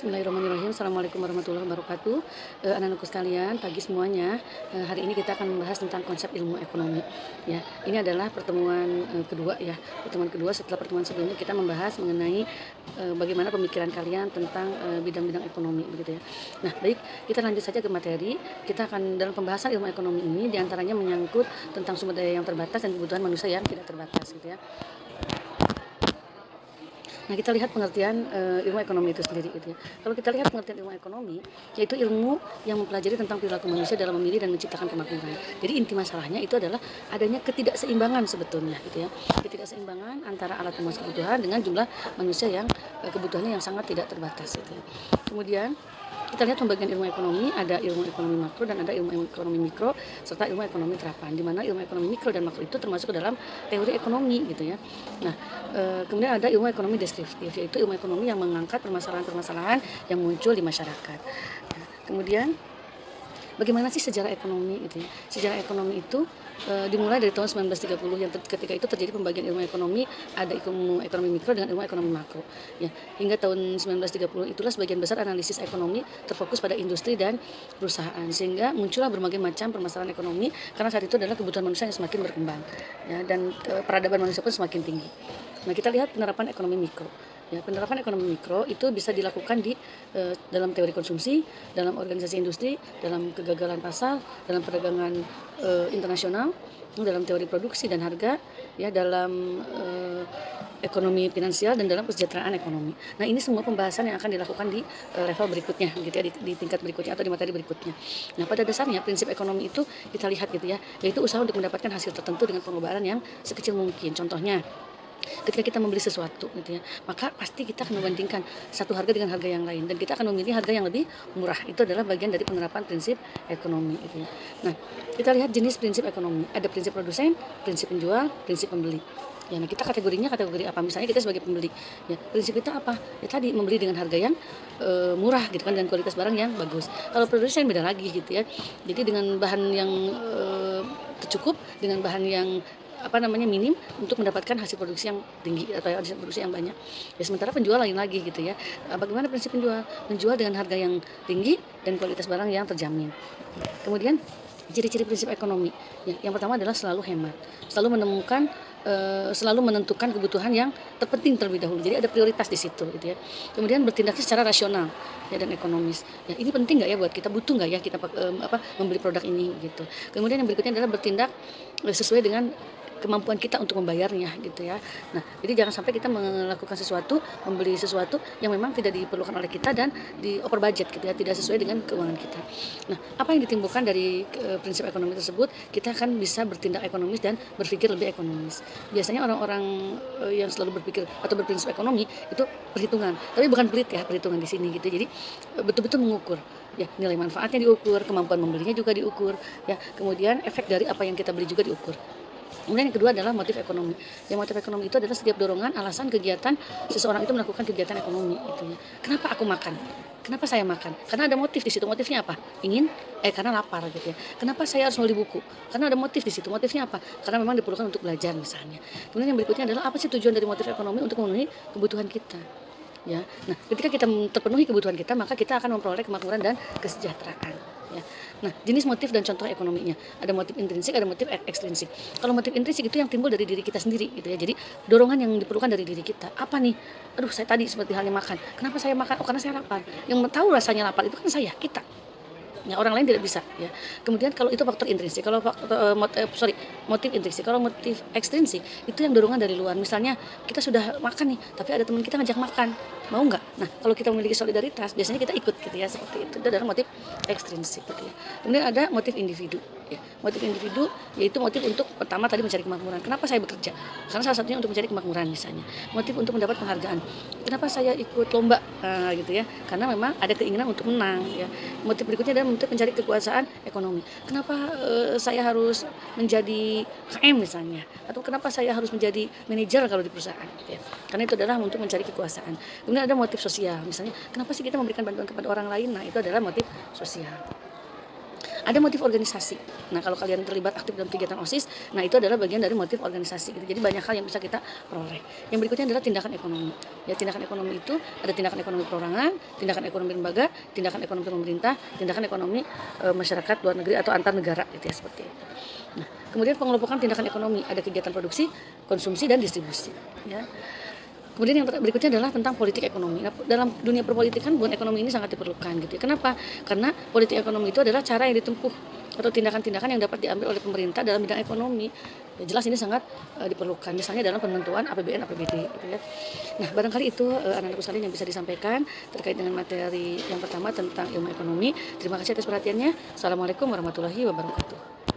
Bismillahirrahmanirrahim. Assalamualaikum warahmatullahi wabarakatuh. Anak-anakku sekalian, pagi semuanya. Hari ini kita akan membahas tentang konsep ilmu ekonomi. Ya, ini adalah pertemuan kedua ya. Pertemuan kedua setelah pertemuan sebelumnya kita membahas mengenai bagaimana pemikiran kalian tentang bidang-bidang ekonomi begitu ya. Nah, baik, kita lanjut saja ke materi. Kita akan dalam pembahasan ilmu ekonomi ini diantaranya menyangkut tentang sumber daya yang terbatas dan kebutuhan manusia yang tidak terbatas gitu ya. Nah, kita lihat pengertian ilmu ekonomi itu sendiri gitu ya. Kalau kita lihat pengertian ilmu ekonomi, yaitu ilmu yang mempelajari tentang perilaku manusia dalam memilih dan menciptakan kemakmuran. Jadi inti masalahnya itu adalah adanya ketidakseimbangan sebetulnya gitu ya. Ketidakseimbangan antara alat pemenuhan kebutuhan dengan jumlah manusia yang kebutuhannya yang sangat tidak terbatas gitu ya. Kemudian kita lihat pembagian ilmu ekonomi, ada ilmu ekonomi makro dan ada ilmu ekonomi mikro serta ilmu ekonomi terapan, di mana ilmu ekonomi mikro dan makro itu termasuk ke dalam teori ekonomi gitu ya. Nah, kemudian ada ilmu ekonomi deskriptif, yaitu ilmu ekonomi yang mengangkat permasalahan-permasalahan yang muncul di masyarakat. Nah, kemudian bagaimana sih sejarah ekonomi gitu ya. Sejarah ekonomi itu dimulai dari tahun 1930 yang ketika itu terjadi pembagian ilmu ekonomi, ada ilmu ekonomi mikro dengan ilmu ekonomi makro ya. Hingga tahun 1930 itulah sebagian besar analisis ekonomi terfokus pada industri dan perusahaan, sehingga muncullah berbagai macam permasalahan ekonomi karena saat itu adalah kebutuhan manusia yang semakin berkembang ya, dan peradaban manusia pun semakin tinggi. Nah, kita lihat penerapan ekonomi mikro. Ya, penerapan ekonomi mikro itu bisa dilakukan di dalam teori konsumsi, dalam organisasi industri, dalam kegagalan pasar, dalam perdagangan internasional, dalam teori produksi dan harga, ya, dalam ekonomi finansial dan dalam kesejahteraan ekonomi. Nah, ini semua pembahasan yang akan dilakukan di level berikutnya gitu ya, di tingkat berikutnya atau di materi berikutnya. Nah, pada dasarnya prinsip ekonomi itu kita lihat gitu ya, yaitu usaha untuk mendapatkan hasil tertentu dengan pengorbanan yang sekecil mungkin. Contohnya, ketika kita membeli sesuatu gitu ya, maka pasti kita akan membandingkan satu harga dengan harga yang lain dan kita akan memilih harga yang lebih murah. Itu adalah bagian dari penerapan prinsip ekonomi gitu ya. Nah, kita lihat jenis prinsip ekonomi. Ada prinsip produsen, prinsip penjual, prinsip pembeli. Ya, nah, kita kategorinya kategori apa? Misalnya kita sebagai pembeli, ya, prinsip kita apa? Ya tadi, membeli dengan harga yang murah gitu kan, dan kualitas barang yang bagus. Kalau produsen beda lagi gitu ya. Jadi dengan bahan yang cukup, dengan bahan yang minim untuk mendapatkan hasil produksi yang tinggi atau hasil produksi yang banyak. Ya, sementara penjual lain lagi gitu ya. Bagaimana prinsip penjual? Menjual dengan harga yang tinggi dan kualitas barang yang terjamin. Kemudian ciri-ciri prinsip ekonomi. Ya, yang pertama adalah selalu hemat, selalu menentukan kebutuhan yang terpenting terlebih dahulu. Jadi ada prioritas di situ gitu ya. Kemudian bertindak secara rasional ya dan ekonomis. Ya, ini penting nggak ya buat kita? Butuh nggak ya kita membeli produk ini gitu. Kemudian yang berikutnya adalah bertindak sesuai dengan kemampuan kita untuk membayarnya gitu ya. Nah, jadi jangan sampai kita melakukan sesuatu, membeli sesuatu yang memang tidak diperlukan oleh kita dan di over budget gitu ya, tidak sesuai dengan keuangan kita. Nah, apa yang ditimbulkan dari prinsip ekonomi tersebut? Kita akan bisa bertindak ekonomis dan berpikir lebih ekonomis. Biasanya orang-orang yang selalu berpikir atau berprinsip ekonomi itu perhitungan, tapi bukan pelit ya, perhitungan di sini gitu. Jadi betul-betul mengukur. Ya, nilai manfaatnya diukur, kemampuan membelinya juga diukur, ya. Kemudian efek dari apa yang kita beli juga diukur. Kemudian yang kedua adalah motif ekonomi. Yang motif ekonomi itu adalah setiap dorongan, alasan, kegiatan seseorang itu melakukan kegiatan ekonomi gitu ya. Kenapa aku makan? Kenapa saya makan? Karena ada motif di situ. Motifnya apa? Karena lapar gitu ya. Kenapa saya harus membeli buku? Karena ada motif di situ. Motifnya apa? Karena memang diperlukan untuk belajar misalnya. Kemudian yang berikutnya adalah apa sih tujuan dari motif ekonomi? Untuk memenuhi kebutuhan kita. Ya. Nah, ketika kita terpenuhi kebutuhan kita, maka kita akan memperoleh kemakmuran dan kesejahteraan. Ya. Nah, jenis motif dan contoh ekonominya. Ada motif intrinsik, ada motif ekstrinsik. Kalau motif intrinsik itu yang timbul dari diri kita sendiri gitu ya. Jadi dorongan yang diperlukan dari diri kita. Apa nih? Aduh, saya tadi seperti halnya makan. Kenapa saya makan? Oh, karena saya lapar. Yang tahu rasanya lapar itu kan saya, kita. Ya, orang lain tidak bisa ya. Kemudian kalau itu faktor intrinsik, kalau motif intrinsik. Kalau motif ekstrinsik itu yang dorongan dari luar. Misalnya kita sudah makan nih, tapi ada teman kita ngajak makan, mau nggak? Nah, kalau kita memiliki solidaritas, biasanya kita ikut gitu ya, seperti itu. Itu adalah motif ekstrinsik gitu ya. Kemudian ada motif individu ya. Motif individu yaitu motif untuk pertama tadi mencari kemakmuran. Kenapa saya bekerja? Karena salah satunya untuk mencari kemakmuran misalnya. Motif untuk mendapat penghargaan. Kenapa saya ikut lomba? Gitu ya. Karena memang ada keinginan untuk menang ya. Motif berikutnya adalah untuk mencari kekuasaan ekonomi. Kenapa saya harus menjadi KM misalnya, atau kenapa saya harus menjadi manajer kalau di perusahaan gitu ya. Karena itu adalah untuk mencari kekuasaan. Kemudian ada motif sosial, misalnya kenapa sih kita memberikan bantuan kepada orang lain? Nah, itu adalah motif sosial. Ada motif organisasi. Nah, kalau kalian terlibat aktif dalam kegiatan OSIS, nah itu adalah bagian dari motif organisasi gitu. Jadi banyak hal yang bisa kita peroleh. Yang berikutnya adalah tindakan ekonomi. Ya, tindakan ekonomi itu ada tindakan ekonomi perorangan, tindakan ekonomi lembaga, tindakan ekonomi pemerintah, tindakan ekonomi masyarakat luar negeri atau antar negara gitu ya, seperti itu. Nah, kemudian pengelompokan tindakan ekonomi, ada kegiatan produksi, konsumsi dan distribusi ya. Kemudian yang berikutnya adalah tentang politik ekonomi. Nah, dalam dunia perpolitikan hubungan ekonomi ini sangat diperlukan gitu ya. Kenapa? Karena politik ekonomi itu adalah cara yang ditempuh atau tindakan-tindakan yang dapat diambil oleh pemerintah dalam bidang ekonomi. Ya, jelas ini sangat diperlukan. Misalnya dalam penentuan APBN, APBD gitu ya. Nah, barangkali itu anak-anak sekalian yang bisa disampaikan terkait dengan materi yang pertama tentang ilmu ekonomi. Terima kasih atas perhatiannya. Assalamualaikum warahmatullahi wabarakatuh.